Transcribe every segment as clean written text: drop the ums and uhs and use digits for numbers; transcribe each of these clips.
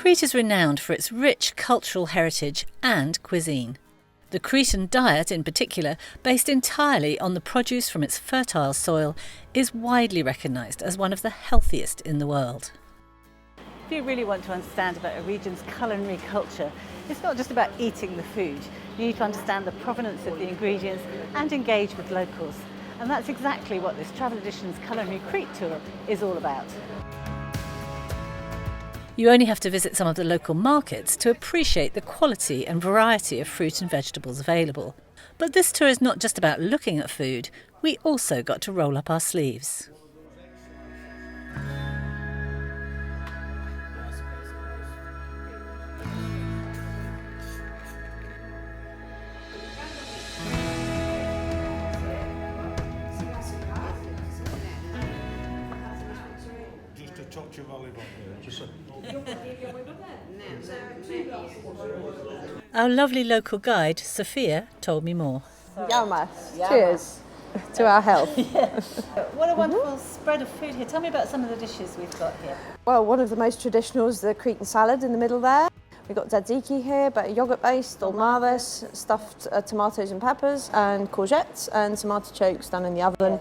Crete is renowned for its rich cultural heritage and cuisine. The Cretan diet in particular, based entirely on the produce from its fertile soil, is widely recognised as one of the healthiest in the world. If you really want to understand about a region's culinary culture, it's not just about eating the food. You need to understand the provenance of the ingredients and engage with locals. And that's exactly what this Travel Edition's Culinary Crete tour is all about. You only have to visit some of the local markets to appreciate the quality and variety of fruit and vegetables available. But this tour is not just about looking at food, we also got to roll up our sleeves. Our lovely local guide, Sophia, told me more. Yamas. Cheers to our health. What a wonderful spread of food here. Tell me about some of the dishes we've got here. Well, one of the most traditional is the Cretan salad in the middle there. We've got tzatziki here, but yogurt based, dolmades, stuffed tomatoes and peppers, and courgettes, and some artichokes done in the oven.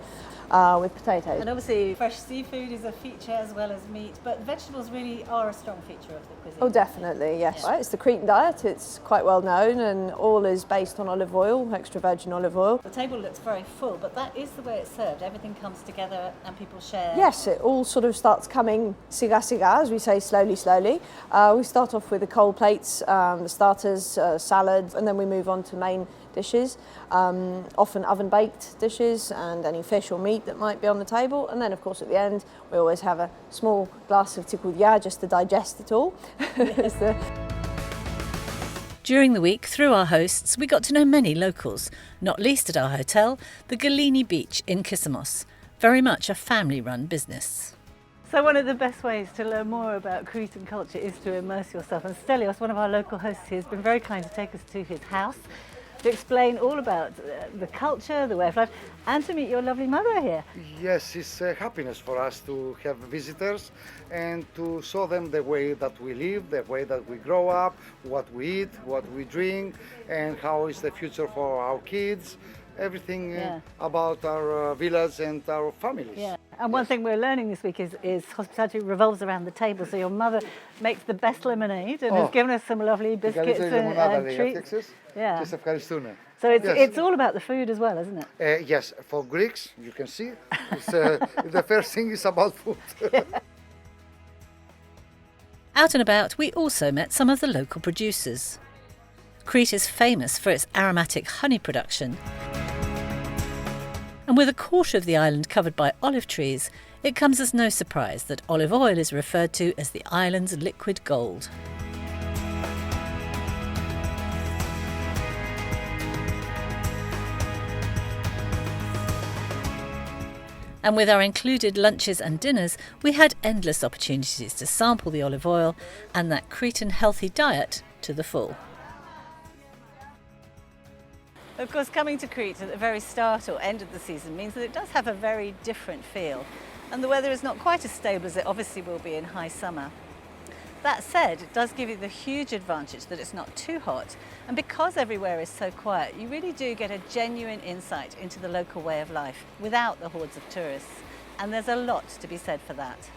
With potatoes. And obviously fresh seafood is a feature as well as meat, but vegetables really are a strong feature of the cuisine. Oh, definitely, yes. Right, it's the Cretan diet, it's quite well known, and all is based on olive oil, extra virgin olive oil. The table looks very full, but that is the way it's served. Everything comes together and people share. Yes, it all sort of starts coming siga siga, as we say, slowly, slowly. We start off with the cold plates, the starters, salad, and then we move on to main dishes, often oven-baked dishes and any fish or meat that might be on the table. And then, of course, at the end, we always have a small glass of tikudia just to digest it all. Yes. During the week, through our hosts, we got to know many locals, not least at our hotel, the Culinary Beach in Kissamos, very much a family-run business. So one of the best ways to learn more about Cretan culture is to immerse yourself. And Stelios, one of our local hosts here, has been very kind to take us to his house to explain all about the culture, the way of life, and to meet your lovely mother here. Yes, it's a happiness for us to have visitors and to show them the way that we live, the way that we grow up, what we eat, what we drink, and how is the future for our kids, everything about our village and our families. Yeah. And one thing we're learning this week is hospitality revolves around the table. So your mother makes the best lemonade and has given us some lovely biscuits and treats. Yeah. So it's all about the food as well, isn't it? Yes, for Greeks, you can see, it's, the first thing is about food. Out and about, we also met some of the local producers. Crete is famous for its aromatic honey production. And with a quarter of the island covered by olive trees, it comes as no surprise that olive oil is referred to as the island's liquid gold. And with our included lunches and dinners, we had endless opportunities to sample the olive oil and that Cretan healthy diet to the full. Of course, coming to Crete at the very start or end of the season means that it does have a very different feel, and the weather is not quite as stable as it obviously will be in high summer. That said, it does give you the huge advantage that it's not too hot, and because everywhere is so quiet, you really do get a genuine insight into the local way of life without the hordes of tourists, and there's a lot to be said for that.